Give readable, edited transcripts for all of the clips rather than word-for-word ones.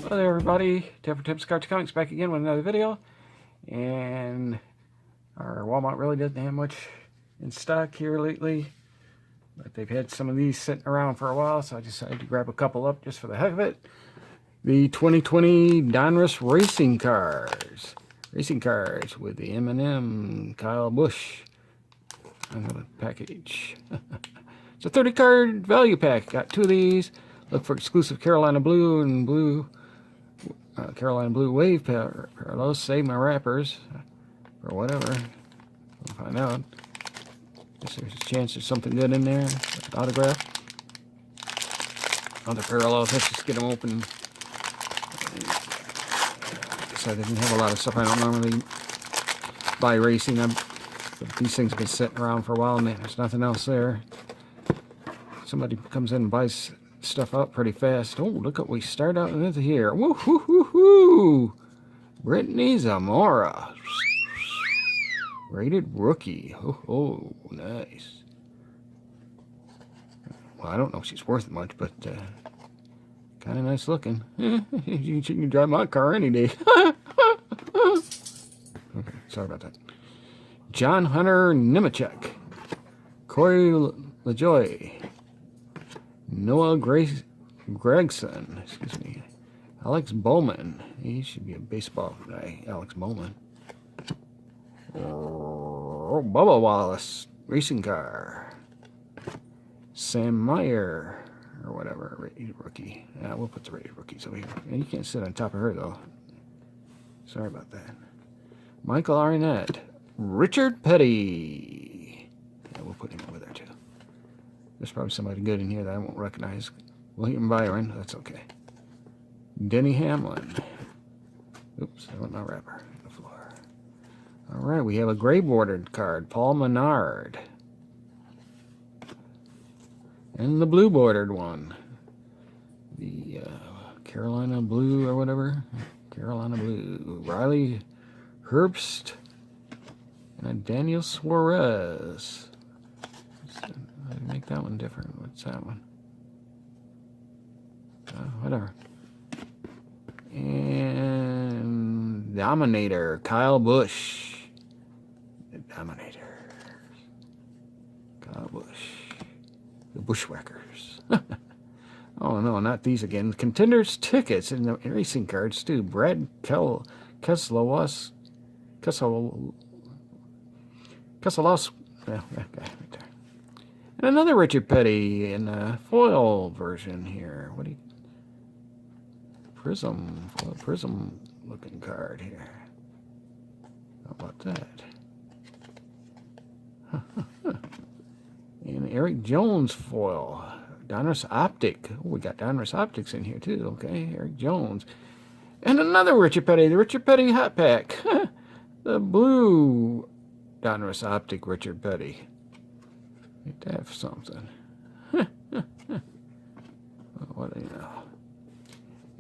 Hello there everybody, Temper Tips Cartoon Comics back again with another video. And our Walmart really doesn't have much in stock here lately, but they've had some of these sitting around for a while, so I decided to grab a couple up just for the heck of it. The 2020 Donruss racing cars with the M&M Kyle Busch on the package. It's a 30 card value pack. Got two of these. Look for exclusive Carolina Blue and Carolina Blue Wave parallels. Save my wrappers or whatever. We'll find out. Guess there's a chance there's something good in there. Like an autograph. Other parallels. Let's just get them open. I didn't have a lot of stuff. I don't normally buy racing. These things have been sitting around for a while and there's nothing else there. Somebody comes in and buys stuff out pretty fast. Oh, look what we start out with here. Woo hoo hoo hoo! Brittany Zamora. Rated rookie. Oh, nice. Well, I don't know if she's worth much, but kind of nice looking. She can drive my car any day. Okay, sorry about that. John Hunter Nemechek. Corey LaJoy. Noah Gregson. Excuse me. Alex Bowman. He should be a baseball guy. Alex Bowman. Oh, Bubba Wallace. Racing car. Sam Meyer. Or whatever, rated rookie. Yeah, we'll put the rated rookies over here. And you can't sit on top of her, though. Sorry about that. Michael Arnett. Richard Petty. Yeah, we'll put him over there, too. There's probably somebody good in here that I won't recognize. William Byron, that's okay. Denny Hamlin. Oops, I went my wrapper on the floor. All right, we have a gray bordered card. Paul Menard. And the blue bordered one. The Carolina Blue or whatever. Carolina Blue. Riley Herbst. And Daniel Suarez. I'd make that one different. What's that one? Whatever. And Dominator. Kyle Busch. The Dominator. Kyle Busch. The Bushwhackers. Oh no, not these again. Contenders tickets in the racing cards too. Brad Keselowski. Yeah, that guy right there. And another Richard Petty in a foil version here. What do you? Prism looking card here. How about that? And Eric Jones foil. Donruss Optic. Oh, we got Donruss Optics in here too. Okay, Eric Jones. And another Richard Petty. The Richard Petty Hot Pack. The blue Donruss Optic Richard Petty. Ain't that something? What do you know?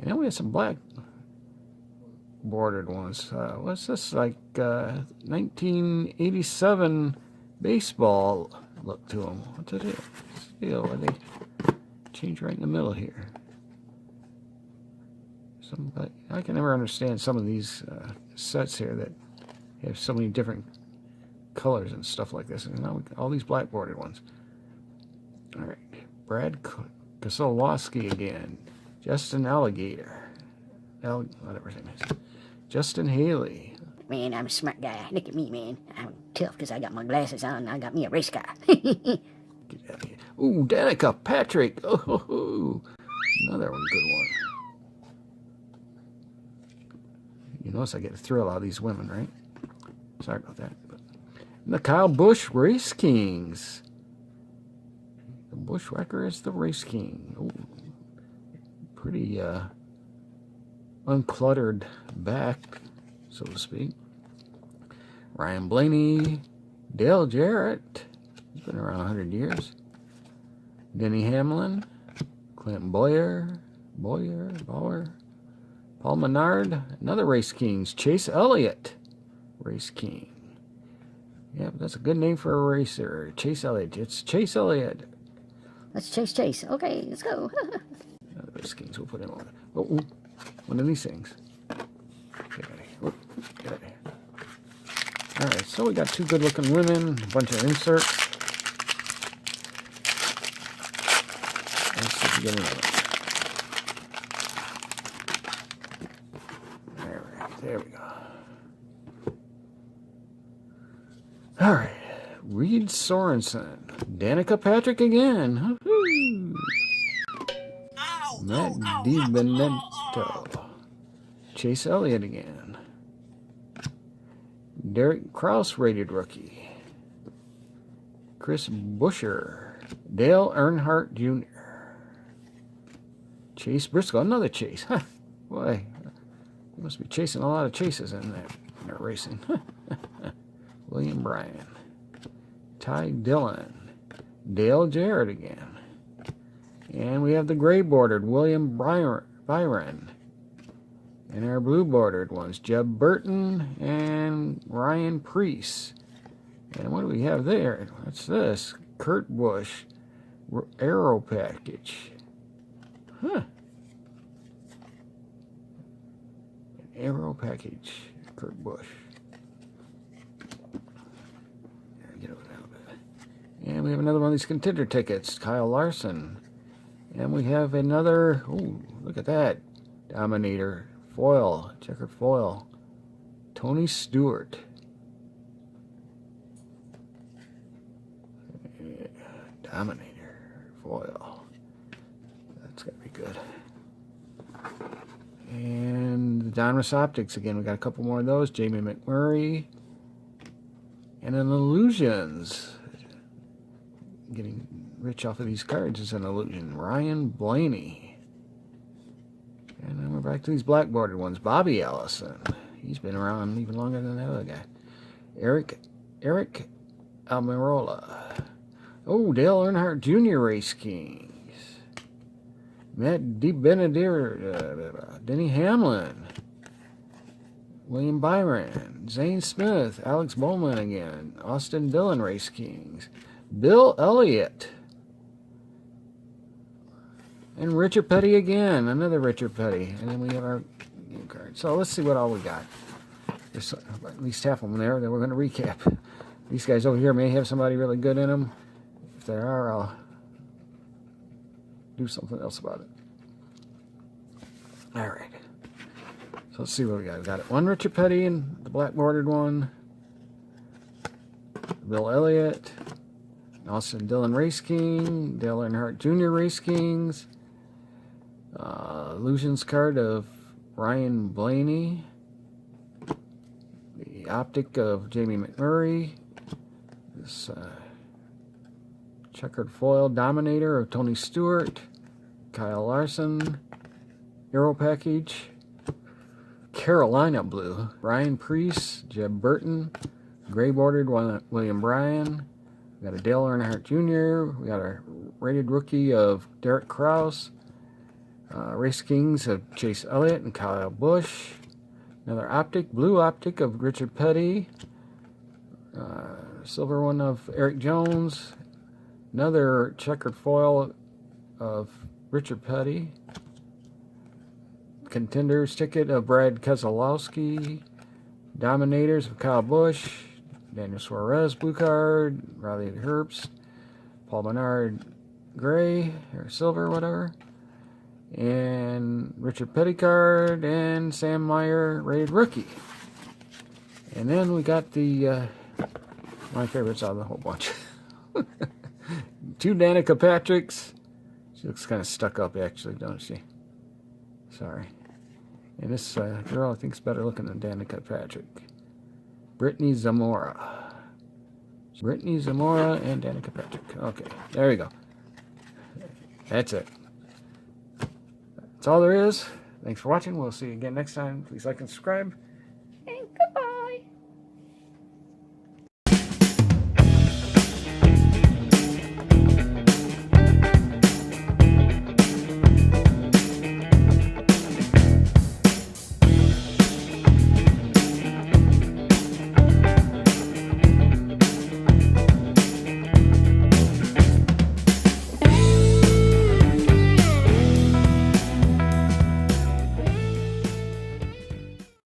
And then we have some black bordered ones. What's this, like 1987 baseball look to them? What's it? Still, they change right in the middle here. Somebody, I can never understand some of these sets here that have so many different colors and stuff like this. And now all these black bordered ones. All right, Brad Keselowski again. Justin Alligator. Whatever his name is. Justin Haley. Man, I'm a smart guy. Look at me, man. I'm tough because I got my glasses on and I got me a race car. Get out of here. Ooh, Danica Patrick. Oh, another one, good one. You notice I get a thrill out of these women, right? Sorry about that. But the Kyle Busch Race Kings. The Bushwhacker is the Race King. Ooh, pretty uncluttered back, so to speak. Ryan Blaney, Dale Jarrett, he's been around 100 years. Denny Hamlin, Clint Boyer, Paul Menard, another Race Kings. Chase Elliott, Race King. Yeah, that's a good name for a racer. Chase Elliott. It's Chase Elliott. Let's chase. Okay, let's go. Race Kings, we'll put him on. Oh, one of these things. Get out of here. Whoop, get out of here. Alright, so we got two good looking women, a bunch of inserts. Let's see if we get another one. Alright, there we go. Alright, Reed Sorensen. Danica Patrick again. Woo-hoo. Matt DiBenedetto. Chase Elliott again. Derek Krause, rated rookie. Chris Buescher. Dale Earnhardt Jr. Chase Briscoe. Another Chase. Huh. Boy, you must be chasing a lot of chases in that racing. William Bryan. Ty Dillon. Dale Jarrett again. And we have the gray bordered William Byron. And our blue bordered ones, Jeb Burton and Ryan Preece. And what do we have there? What's this? Kurt Busch Aero package. Huh. An Aero package, Kurt Busch. Get over that a bit. And we have another one of these contender tickets, Kyle Larson. And we have another, oh, look at that, Dominator foil, checkered foil, Tony Stewart. Dominator foil. That's got to be good. And the Donruss Optics again. We got a couple more of those. Jamie McMurray. And an Illusions. Getting rich off of these cards is an Illusion. Ryan Blaney. And then we're back to these black bordered ones. Bobby Allison. He's been around even longer than that other guy. Eric Almirola. Oh, Dale Earnhardt Jr. Race Kings. Matt DiBenedetto. Denny Hamlin. William Byron. Zane Smith. Alex Bowman again. Austin Dillon Race Kings. Bill Elliott. And Richard Petty again. Another Richard Petty. And then we have our game card. So let's see what all we got. There's at least half of them there. Then we're going to recap. These guys over here may have somebody really good in them. If there are, I'll do something else about it. All right. So let's see what we got. We got one Richard Petty and the black bordered one. Bill Elliott. Austin Dillon Race King. Dale Earnhardt Jr. Race Kings. Illusions card of Ryan Blaney. The optic of Jamie McMurray. This checkered foil Dominator of Tony Stewart. Kyle Larson. Aero package. Carolina Blue. Ryan Preece. Jeb Burton. Gray bordered William Bryan. We got a Dale Earnhardt Jr. We got a rated rookie of Derek Krause. Race Kings of Chase Elliott and Kyle Busch. Another optic, blue optic of Richard Petty. Silver one of Eric Jones. Another checkered foil of Richard Petty. Contenders ticket of Brad Keselowski. Dominators of Kyle Busch. Daniel Suarez blue card. Riley Herbst. Paul Menard gray or silver, whatever. And Richard Petty card and Sam Meyer rated rookie. And then we got the my favorites out of the whole bunch. Two Danica Patricks. She looks kind of stuck up actually, don't she? Sorry. And this girl I think is better looking than Danica Patrick. Brittany Zamora. Brittany Zamora and Danica Patrick. Okay, there we go. That's it. That's all there is. Thanks for watching. We'll see you again next time. Please like and subscribe.